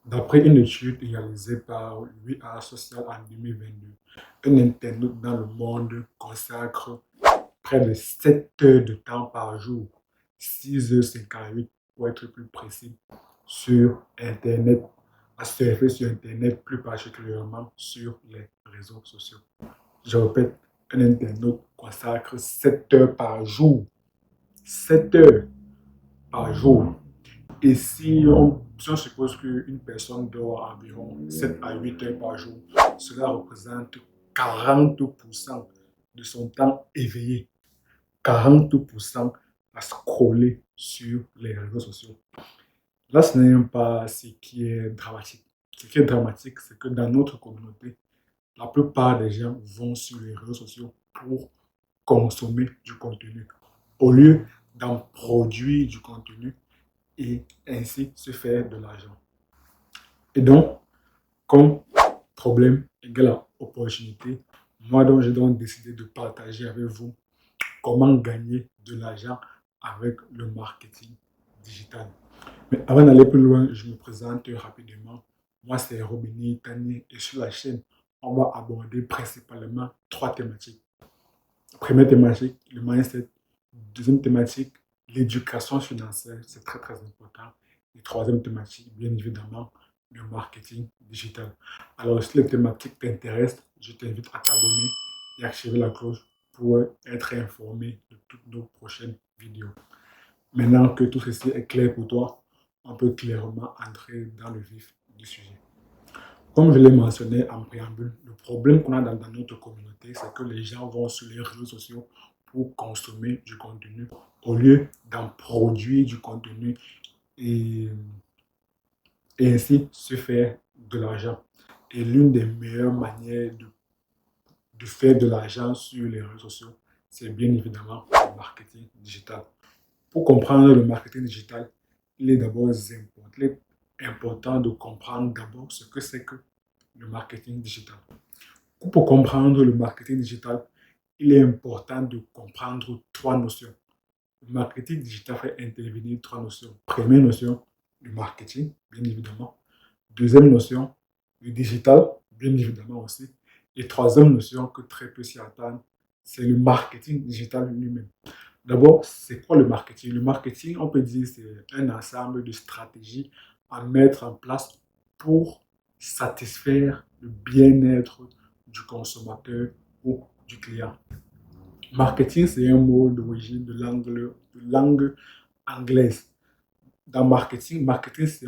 D'après une étude réalisée par l'UA Social en 2022, un internaute dans le monde consacre près de 7 heures de temps par jour, 6h58 pour être plus précis, sur Internet, à surfer sur Internet, plus particulièrement sur les réseaux sociaux. Je répète, un internaute consacre 7 heures par jour. 7 heures par jour. Et si on suppose qu'une personne dort environ 7 à 8 heures par jour, cela représente 40% de son temps éveillé. 40% à scroller sur les réseaux sociaux. Là, ce n'est même pas ce qui est dramatique. Ce qui est dramatique, c'est que dans notre communauté, la plupart des gens vont sur les réseaux sociaux pour consommer du contenu, au lieu d'en produire du contenu et ainsi se faire de l'argent. Et donc, comme problème égale à opportunité, moi donc j'ai donc décidé de partager avec vous comment gagner de l'argent avec le marketing digital. Mais avant d'aller plus loin, je me présente rapidement. Moi, c'est Robini Tani et sur la chaîne, on va aborder principalement trois thématiques. Première thématique, le mindset. Deuxième thématique, l'éducation financière, c'est très très important. Et troisième thématique, bien évidemment, le marketing digital. Alors, si les thématiques t'intéressent, je t'invite à t'abonner et activer la cloche pour être informé de toutes nos prochaines vidéos. Maintenant que tout ceci est clair pour toi, on peut clairement entrer dans le vif du sujet. Comme je l'ai mentionné en préambule, le problème qu'on a dans notre communauté, c'est que les gens vont sur les réseaux sociaux pour consommer du contenu au lieu d'en produire du contenu et, et ainsi se faire de l'argent. Et l'une des meilleures manières de faire de l'argent sur les réseaux sociaux, c'est bien évidemment le marketing digital. Pour comprendre le marketing digital, il est d'abord important de comprendre d'abord ce que c'est que le marketing digital. Pour comprendre le marketing digital, il est important de comprendre trois notions. Le marketing digital fait intervenir trois notions. Première notion, le marketing, bien évidemment. Deuxième notion, le digital, bien évidemment aussi. Et troisième notion que très peu s'y attendent, c'est le marketing digital lui-même. D'abord, c'est quoi le marketing? Le marketing, on peut dire, c'est un ensemble de stratégies à mettre en place pour satisfaire le bien-être du consommateur ou du client. Marketing, c'est un mot d'origine de langue anglaise. Dans marketing,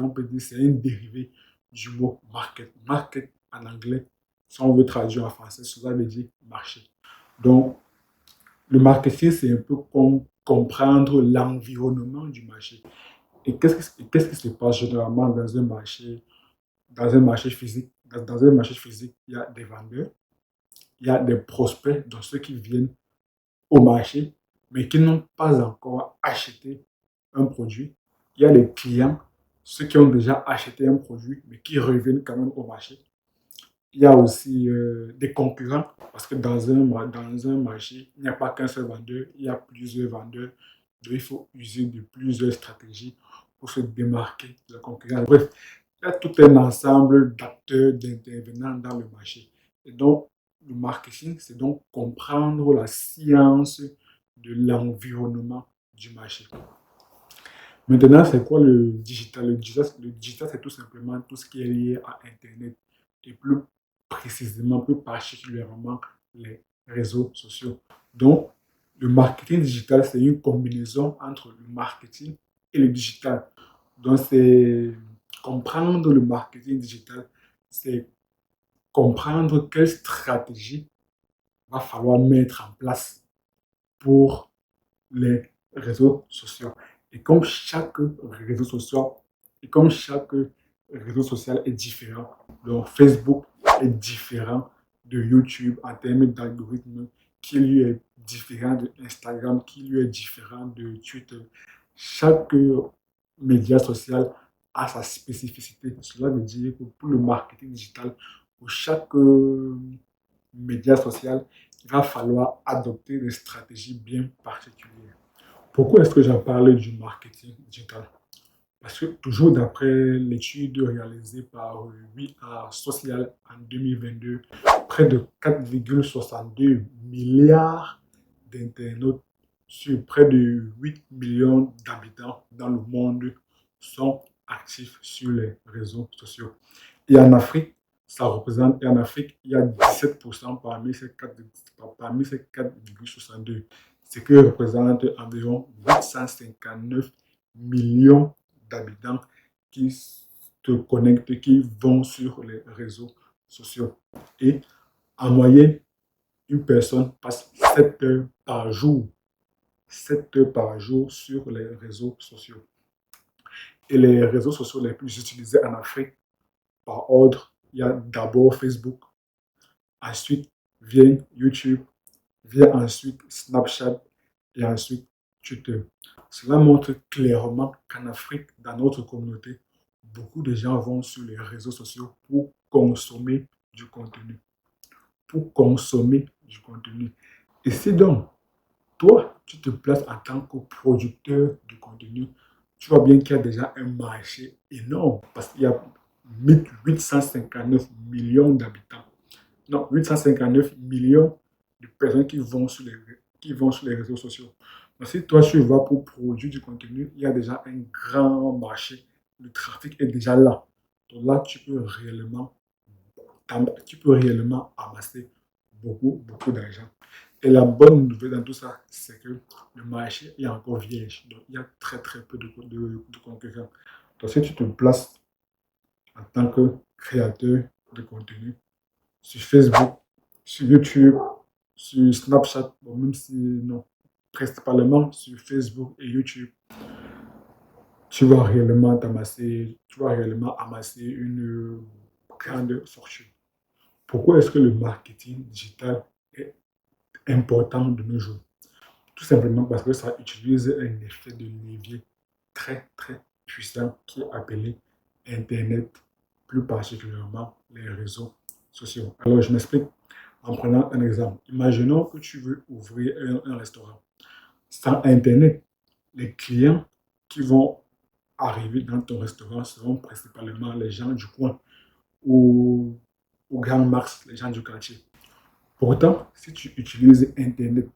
on peut dire, c'est un dérivé du mot market. Market en anglais, si on veut traduire en français, cela veut dire marché. Donc, le marketing, c'est un peu comme comprendre l'environnement du marché. Et qu'est-ce qui se passe généralement dans un marché physique? Dans un marché physique, il y a des vendeurs, il y a des prospects, donc ceux qui viennent au marché, mais qui n'ont pas encore acheté un produit. Il y a les clients, ceux qui ont déjà acheté un produit, mais qui reviennent quand même au marché. Il y a aussi des concurrents, parce que dans un marché, il n'y a pas qu'un seul vendeur, il y a plusieurs vendeurs. Donc, il faut user de plusieurs stratégies pour se démarquer de la concurrence. Bref, il y a tout un ensemble d'acteurs, d'intervenants dans le marché. Et donc, le marketing, c'est donc comprendre la science de l'environnement du marché. Maintenant, c'est quoi le digital? Le digital, c'est tout simplement tout ce qui est lié à Internet et plus précisément, plus particulièrement, les réseaux sociaux. Donc, le marketing digital, c'est une combinaison entre le marketing et le digital. Donc, c'est comprendre le marketing digital, c'est comprendre quelle stratégie va falloir mettre en place pour les réseaux sociaux. Et comme chaque réseau social, et comme chaque réseau social est différent, donc Facebook est différent de YouTube en termes d'algorithme, qui lui est différent de Instagram, qui lui est différent de Twitter. Chaque média social a sa spécificité. Cela veut dire que pour le marketing digital, pour chaque média social, il va falloir adopter des stratégies bien particulières. Pourquoi est-ce que j'en parle du marketing digital? Parce que toujours d'après l'étude réalisée par 8A Social en 2022, près de 4,62 milliards d'internautes sur près de 8 millions d'habitants dans le monde sont actifs sur les réseaux sociaux. Et en Afrique, ça représente, et en Afrique, il y a 17% parmi ces 4,62, ce qui représente environ 859 millions d'habitants qui se connectent, qui vont sur les réseaux sociaux. Et en moyenne, une personne passe 7 heures par jour, 7 heures par jour sur les réseaux sociaux. Et les réseaux sociaux les plus utilisés en Afrique, par ordre, il y a d'abord Facebook, ensuite vient YouTube, vient ensuite Snapchat et ensuite Twitter. Cela montre clairement qu'en Afrique, dans notre communauté, beaucoup de gens vont sur les réseaux sociaux pour consommer du contenu. Pour consommer du contenu. Et si donc, toi, tu te places en tant que producteur de contenu, tu vois bien qu'il y a déjà un marché énorme parce qu'il y a 859 millions d'habitants. Non, 859 millions de personnes qui vont sur les réseaux sociaux. Donc, si toi, tu vas pour produire du contenu, il y a déjà un grand marché. Le trafic est déjà là. Donc là, tu peux réellement amasser beaucoup d'argent. Et la bonne nouvelle dans tout ça, c'est que le marché est encore vierge. Donc, il y a très peu de concurrents. Donc, si tu te places en tant que créateur de contenu sur Facebook, sur YouTube, sur Snapchat, bon, même si non, principalement sur Facebook et YouTube, tu vas réellement amasser une grande fortune. Pourquoi est-ce que le marketing digital est important de nos jours? Tout simplement parce que ça utilise un effet de levier très puissant qui est appelé Internet, plus particulièrement les réseaux sociaux. Alors, je m'explique en prenant un exemple. Imaginons que tu veux ouvrir un restaurant. Sans Internet, les clients qui vont arriver dans ton restaurant seront principalement les gens du coin ou au grand max, les gens du quartier. Pourtant, si tu utilises Internet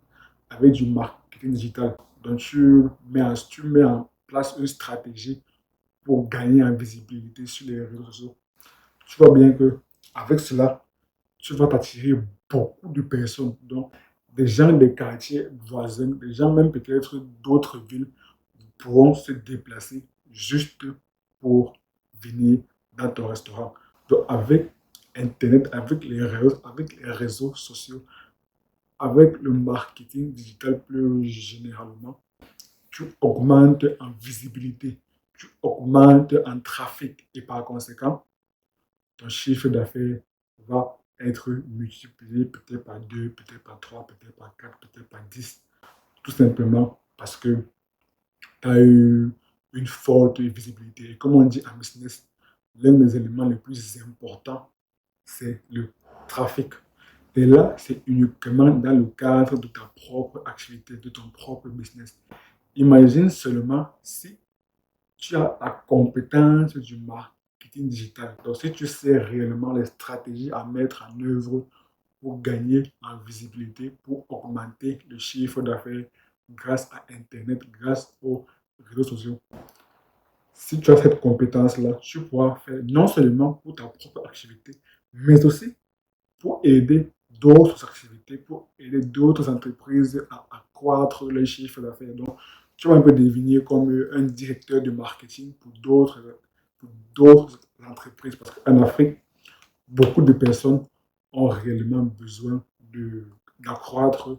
avec du marketing digital, donc tu mets en place une stratégie pour gagner en visibilité sur les réseaux sociaux, tu vois bien que avec cela, tu vas t'attirer beaucoup de personnes, donc des gens des quartiers voisins, des gens même peut-être d'autres villes pourront se déplacer juste pour venir dans ton restaurant. Donc avec Internet, avec les réseaux sociaux, avec le marketing digital plus généralement, tu augmentes en visibilité, tu augmentes en trafic et par conséquent, ton chiffre d'affaires va être multiplié peut-être par 2, peut-être par 3, peut-être par 4, peut-être par 10, tout simplement parce que tu as eu une forte visibilité. Et comme on dit en business, l'un des éléments les plus importants, c'est le trafic. Et là, c'est uniquement dans le cadre de ta propre activité, de ton propre business. Imagine seulement si tu as la compétence du marketing digital. Donc, si tu sais réellement les stratégies à mettre en œuvre pour gagner en visibilité, pour augmenter le chiffre d'affaires grâce à Internet, grâce aux réseaux sociaux. Si tu as cette compétence-là, tu pourras faire non seulement pour ta propre activité, mais aussi pour aider d'autres activités, pour aider d'autres entreprises à accroître leur chiffre d'affaires. Donc, tu vas un peu devenir comme un directeur de marketing pour d'autres entreprises. Parce qu'en Afrique, beaucoup de personnes ont réellement besoin d'accroître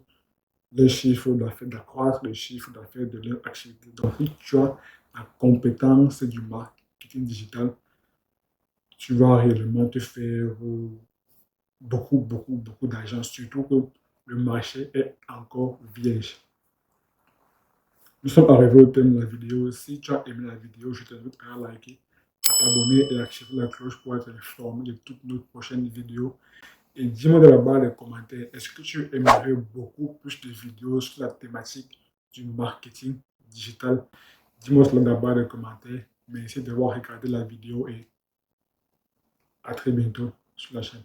leur chiffre d'affaires, d'accroître le chiffre d'affaires de leur activité. Donc, si tu as la compétence du marketing digital, tu vas réellement te faire beaucoup d'argent, surtout que le marché est encore vierge. Nous sommes arrivés au thème de la vidéo. Si tu as aimé la vidéo, je t'invite à liker, à t'abonner et à activer la cloche pour être informé de toutes nos prochaines vidéos. Et dis-moi dans la barre des commentaires, est-ce que tu aimerais beaucoup plus de vidéos sur la thématique du marketing digital? Dis-moi cela dans la barre des commentaires. Merci d'avoir regardé la vidéo et à très bientôt sur la chaîne.